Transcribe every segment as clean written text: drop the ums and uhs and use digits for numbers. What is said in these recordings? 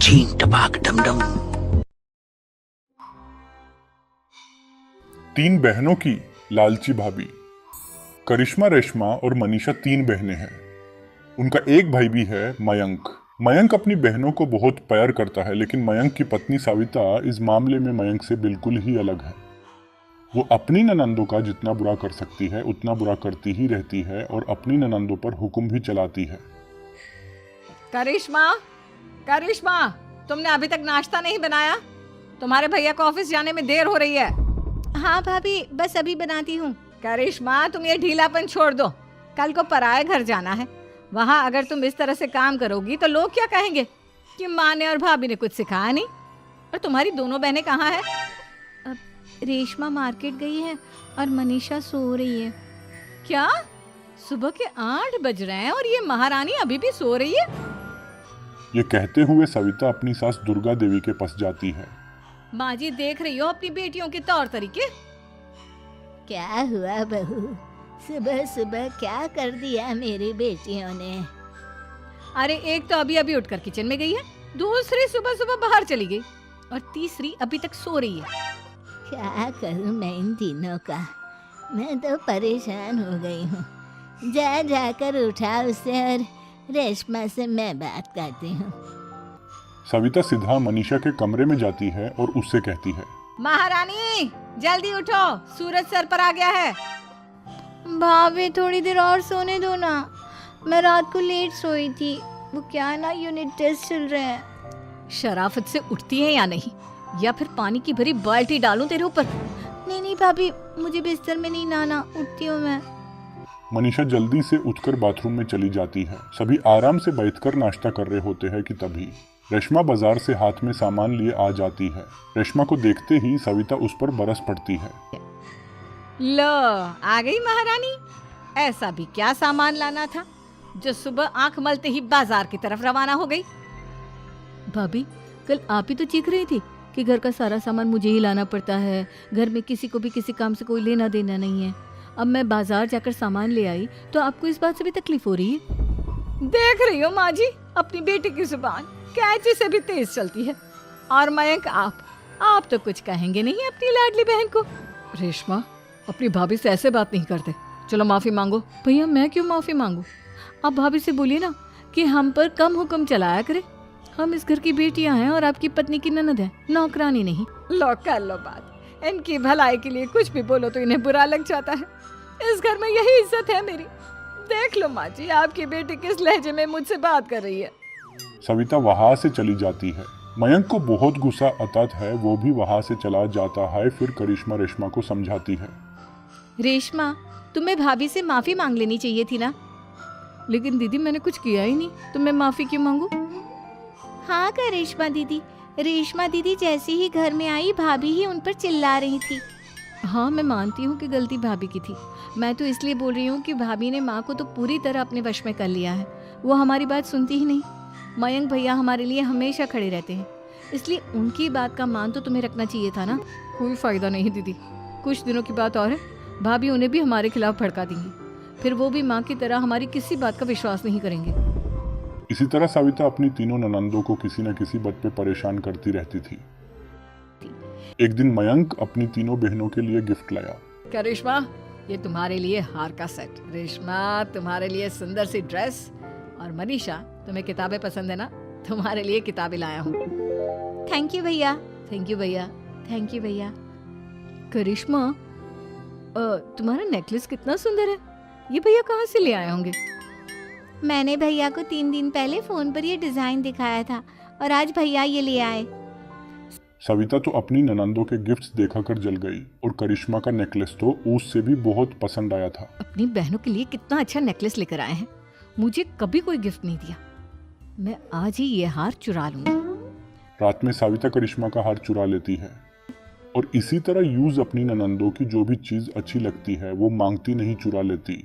छीन टपाक डमडम। तीन बहनों की लालची भाभी। करिश्मा, रेशमा और मनीषा तीन बहनें हैं। उनका एक भाई भी है, मयंक। मयंक अपनी बहनों को बहुत प्यार करता है, लेकिन मयंक की पत्नी सविता इस मामले में मयंक से बिल्कुल ही अलग है। वो अपनी ननंदों का जितना बुरा कर सकती है उतना बुरा करती ही रहती है और अपनी ननंदों पर हुक्म भी चलाती है। करिश्मा, करिश्मा, तुमने अभी तक नाश्ता नहीं बनाया? तुम्हारे भैया को ऑफिस जाने में देर हो रही है। हाँ भाभी, बस अभी बनाती हूँ। करिश्मा, तुम ये ढीलापन छोड़ दो। कल को पराये घर जाना है। वहाँ अगर तुम इस तरह से काम करोगी तो लोग क्या कहेंगे कि माँ ने और भाभी ने कुछ सिखाया नहीं। और तुम्हारी दोनों बहनें कहाँ हैं? रेशमा मार्केट गई है और मनीषा सो रही है। क्या? सुबह के 8 बज रहे हैं और ये महारानी अभी भी सो रही है? ये कहते हुए सविता अपनी सास दुर्गा देवी के पास जाती है। माँ जी, देख रही हो अपनी बेटियों के तौर तरीके? क्या हुआ बहू, सुबह सुबह क्या कर दिया मेरी बेटियों ने? अरे एक तो अभी अभी उठकर किचन में गई है, दूसरी सुबह सुबह बाहर चली गई और तीसरी अभी तक सो रही है। क्या करूं मैं इन तीनों का, मैं तो परेशान हो गई हूँ। जा जाकर उठा उसे और रेशमा से मैं बात करती हूँ। सविता सीधा मनीषा के कमरे में जाती है और उससे कहती है, महारानी जल्दी उठो, सूरज सर पर आ गया है। भाभी थोड़ी देर और सोने दो ना, मैं रात को लेट सोई थी। वो क्या ना, यूनिट टेस्ट चल रहे हैं। शराफत से उठती है या नहीं, या फिर पानी की भरी बाल्टी डालूं तेरे ऊपर? नहीं नहीं भाभी, मुझे बिस्तर में नहीं लाना, उठती हूँ मैं। मनीषा जल्दी से उठकर बाथरूम में चली जाती है। सभी आराम से बैठकर नाश्ता कर रहे होते हैं कि तभी रेशमा बाजार से हाथ में सामान लिए आ जाती है। रेशमा को देखते ही सविता उस पर बरस पड़ती है। लो, आ गई महारानी। ऐसा भी क्या सामान लाना था जो सुबह आंख मलते ही बाजार की तरफ रवाना हो गई? भाभी, कल आप ही तो चीख रही थी कि घर का सारा सामान मुझे ही लाना पड़ता है, घर में किसी को भी किसी काम से कोई लेना देना नहीं है। अब मैं बाजार जाकर सामान ले आई तो आपको इस बात से भी तकलीफ हो रही है? देख रही हो माँ जी, अपनी बेटी की जुबान कैंची से भी तेज चलती है। और मयंक, आप तो कुछ कहेंगे नहीं अपनी लाडली बहन को? रेशमा, अपनी भाभी से ऐसे बात नहीं करते। चलो माफी मांगो। भैया, मैं क्यों माफी मांगू? आप भाभी से बोलिए ना कि हम पर कम हुक्म चलाया करे। हम इस घर की बेटियां हैं और आपकी पत्नी की ननद है, नौकरानी नहीं। लो कर लो बात। इनकी भलाई के लिए कुछ भी बोलो तो इन्हें बुरा लग जाता है। इस घर में यही इज्जत है मेरी। देख लो माँ जी, आपकी बेटी किस लहजे में मुझसे बात कर रही है। सविता वहां से चली जाती है। मयंक को बहुत गुस्सा आता है, वो भी वहां से चला जाता है। फिर करिश्मा रेशमा को समझाती है, रेशमा, तुम्हें भाभी से माफी मांग लेनी चाहिए थी ना। लेकिन दीदी, मैंने कुछ किया ही नहीं तो मैं माफी क्यों मांगू? हाँ करिश्मा दीदी, रेशमा दीदी जैसे ही घर में आई भाभी ही उन पर चिल्ला रही थी। हाँ, मैं मानती हूँ कि गलती भाभी की थी। मैं तो इसलिए बोल रही हूँ कि भाभी ने माँ को तो पूरी तरह अपने वश में कर लिया है। वो हमारी बात सुनती ही नहीं। मयंक भैया हमारे लिए हमेशा खड़े रहते हैं, इसलिए उनकी बात का मान तो तुम्हें रखना चाहिए था ना। कोई फायदा नहीं दीदी, कुछ दिनों की बात और है, भाभी उन्हें भी हमारे खिलाफ भड़का देंगी। फिर वो भी माँ की तरह हमारी किसी बात का विश्वास नहीं करेंगे। इसी तरह सविता अपनी तीनों ननंदों को किसी न किसी बात पे परेशान करती रहती थी। एक दिन मयंक अपनी तीनों बहनों के लिए गिफ्ट लाया। करिश्मा, ये तुम्हारे लिए हार का सेट। रेशमा, तुम्हारे लिए सुंदर सी ड्रेस। और मनीषा, तुम्हें किताबें पसंद है ना, तुम्हारे लिए किताबें लाया हूँ। थैंक यू भैया। थैंक यू भैया। थैंक यू भैया। करिश्मा, तुम्हारा नेकलेस कितना सुंदर है। ये भैया कहाँ से ले आए होंगे? मैंने भैया को 3 दिन पहले फोन पर ये डिजाइन दिखाया था और आज भैया ये ले आए। सविता तो अपनी ननंदों के गिफ्ट्स देखा कर जल गई और करिश्मा का नेकलेस तो उससे भी बहुत पसंद आया था। अपनी बहनों के लिए कितना अच्छा नेकलेस लेकर आए हैं। मुझे कभी कोई गिफ्ट नहीं दिया। मैं आज ही ये हार चुरा लूंगी। रात में सविता करिश्मा का हार चुरा लेती है और इसी तरह यूज अपनी ननंदों की जो भी चीज अच्छी लगती है वो मांगती नहीं, चुरा लेती।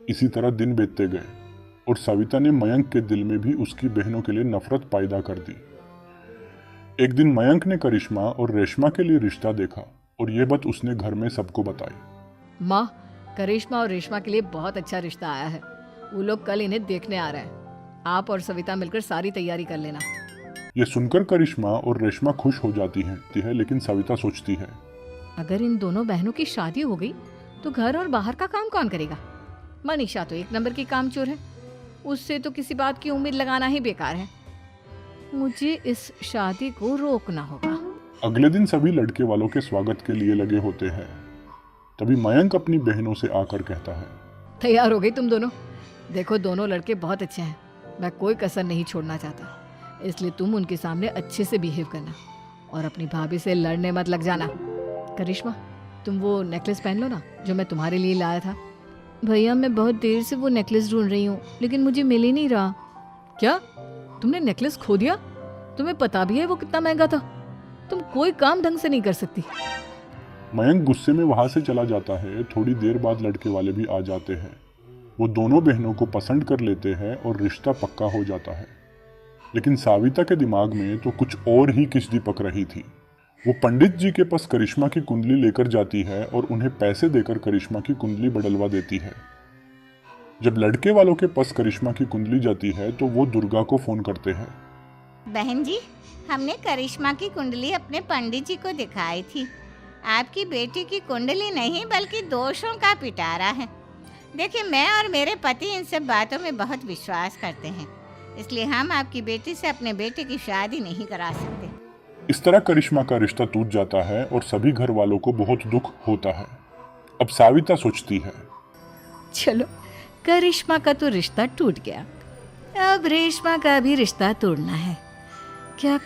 इसी तरह दिन बीतते गए और सविता ने मयंक के दिल में भी उसकी बहनों के लिए नफरत पैदा कर दी। एक दिन मयंक ने करिश्मा और रेशमा के लिए रिश्ता देखा और ये बात उसने घर में सबको बताई। माँ, करिश्मा और रेशमा के लिए बहुत अच्छा रिश्ता आया है। वो लोग कल इन्हें देखने आ रहे हैं। आप और सविता मिलकर सारी तैयारी कर लेना। ये सुनकर करिश्मा और रेशमा खुश हो जाती है, लेकिन सविता सोचती है, अगर इन दोनों बहनों की शादी हो गई तो घर और बाहर का काम कौन करेगा? मनीषा तो एक नंबर की कामचोर है, उससे तो किसी बात की उम्मीद लगाना ही बेकार है। मुझे इस शादी को रोकना होगा। अगले दिन सभी लड़के वालों के स्वागत के लिए लगे होते हैं। तभी मयंक अपनी बहनों से आकर कहता है, तैयार हो गई तुम दोनों? देखो दोनों लड़के बहुत अच्छे हैं, मैं कोई कसर नहीं छोड़ना चाहता, इसलिए तुम उनके सामने अच्छे से बिहेव करना और अपनी भाभी से लड़ने मत लग जाना। करिश्मा, तुम वो नेकलेस पहन लो ना जो मैं तुम्हारे लिए लाया था। भैया मैं बहुत देर से वो नेकलेस ढूंढ रही हूँ, लेकिन मुझे मिल ही नहीं रहा। क्या तुमने नेकलेस खो दिया? तुम्हें पता भी है वो कितना महंगा था? तुम कोई काम ढंग से नहीं कर सकती। मयंक गुस्से में वहां से चला जाता है। थोड़ी देर बाद लड़के वाले भी आ जाते हैं। वो दोनों बहनों को पसंद कर लेते हैं और रिश्ता पक्का हो जाता है। लेकिन साविता के दिमाग में तो कुछ और ही किस्ती पक रही थी। वो पंडित जी के पास करिश्मा की कुंडली लेकर जाती है और उन्हें पैसे देकर करिश्मा की कुंडली बदलवा देती है। जब लड़के वालों के पास करिश्मा की कुंडली जाती है तो वो दुर्गा को फोन करते हैं। बहन जी, हमने करिश्मा की कुंडली अपने पंडित जी को दिखाई थी। आपकी बेटी की कुंडली नहीं बल्कि दोषों का पिटारा है। देखिए, मैं और मेरे पति इन सब बातों में बहुत विश्वास करते हैं, इसलिए हम आपकी बेटी से अपने बेटे की शादी नहीं करा सकते। इस तरह करिश्मा का रिश्ता टूट जाता है और सभी घर वालों को बहुत दुख होता है। अब साविता सोचती है, चलो करिश्मा का तो रिश्ता टूट गया, अब रेशमा का भी रिश्ता तोड़ना है। क्या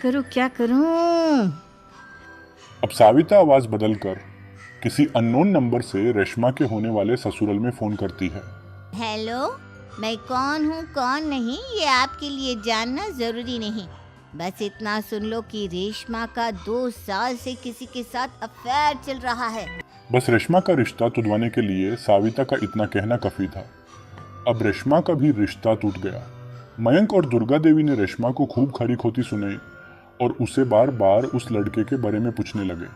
करूं? अब साविता आवाज बदलकर किसी अननोन नंबर से रेशमा के होने वाले ससुराल में फोन करती है। हेलो, मैं कौन हूँ कौन नहीं ये आपके लिए जानना जरूरी नहीं। बस इतना सुन लो कि रेशमा का 2 साल से किसी के साथ अफेयर चल रहा है। बस रेशमा का रिश्ता तुड़वाने के लिए साविता का इतना कहना काफी था। अब रेशमा का भी रिश्ता टूट गया। मयंक और दुर्गा देवी ने रेशमा को खूब खरी खोटी सुनाई और उसे बार बार उस लड़के के बारे में पूछने लगे।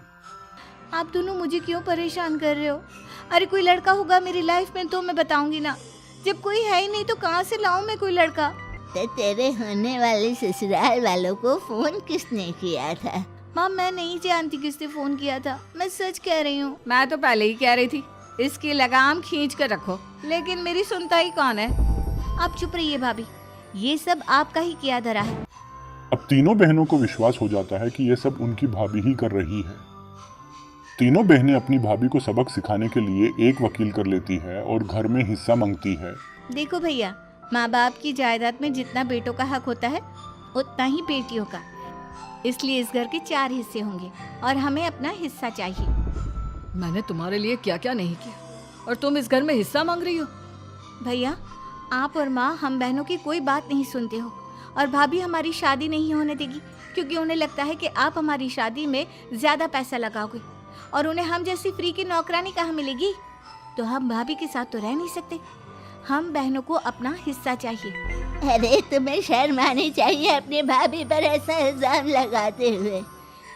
आप दोनों मुझे क्यों परेशान कर रहे हो? अरे कोई लड़का होगा मेरी लाइफ में तो मैं बताऊंगी ना, जब कोई है ही नहीं तो कहाँ से लाऊं मैं कोई लड़का? तो तेरे होने वाले ससुराल वालों को फोन किसने किया था? माँ मैं नहीं जानती किसने फोन किया था, मैं सच कह रही हूँ। मैं तो पहले ही कह रही थी इसकी लगाम खींच कर रखो, लेकिन मेरी सुनता ही कौन है। आप चुप रहिए भाभी, ये सब आपका ही किया धरा है। अब तीनों बहनों को विश्वास हो जाता है कि ये सब उनकी भाभी ही कर रही है। तीनों बहनें अपनी भाभी को सबक सिखाने के लिए एक वकील कर लेती है और घर में हिस्सा मांगती है। देखो भैया, माँ बाप की जायदाद में जितना बेटों का हक होता है उतना ही बेटियों का, इसलिए इस घर के 4 हिस्से होंगे और हमें अपना हिस्सा चाहिए। मैंने तुम्हारे लिए क्या क्या नहीं किया और तुम इस घर में हिस्सा मांग रही हो? भैया, आप और माँ हम बहनों की कोई बात नहीं सुनते हो और भाभी हमारी शादी नहीं होने देगी क्योंकि उन्हें लगता है कि आप हमारी शादी में ज्यादा पैसा लगाओगे और उन्हें हम जैसी फ्री की नौकरानी कहाँ मिलेगी। तो हम भाभी के साथ तो रह नहीं सकते, हम बहनों को अपना हिस्सा चाहिए। अरे तुम्हें शर्म आनी चाहिए अपने भाभी पर ऐसा इल्जाम लगाते हुए।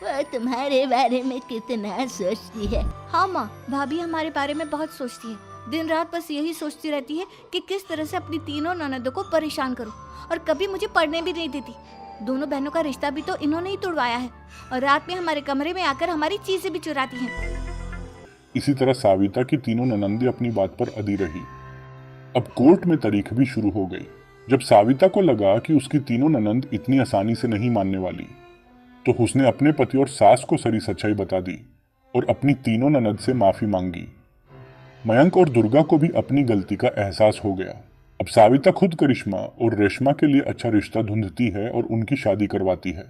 वो तुम्हारे बारे में कितना सोचती है। हाँ माँ, भाभी हमारे बारे में बहुत सोचती है, दिन रात बस यही सोचती रहती है कि किस तरह से अपनी तीनों ननदों को परेशान करूं और कभी मुझे पढ़ने भी नहीं देती। दोनों बहनों का रिश्ता भी तो इन्होंने ही तोड़वाया है और रात में हमारे कमरे में आकर हमारी चीजें भी चुराती हैं। इसी तरह साविता की तीनों ननंदे अपनी बात पर अड़ी रही। अब कोर्ट में तारीख भी शुरू हो गई। जब साविता को लगा कि उसकी तीनों ननंद इतनी आसानी से नहीं मानने वाली, तो उसने अपने पति और सास को सारी सच्चाई बता दी और अपनी तीनों ननंद से माफी मांगी। मयंक और दुर्गा को भी अपनी गलती का एहसास हो गया। अब साविता खुद करिश्मा और रेशमा के लिए अच्छा रिश्ता ढूंढती है और उनकी शादी करवाती है।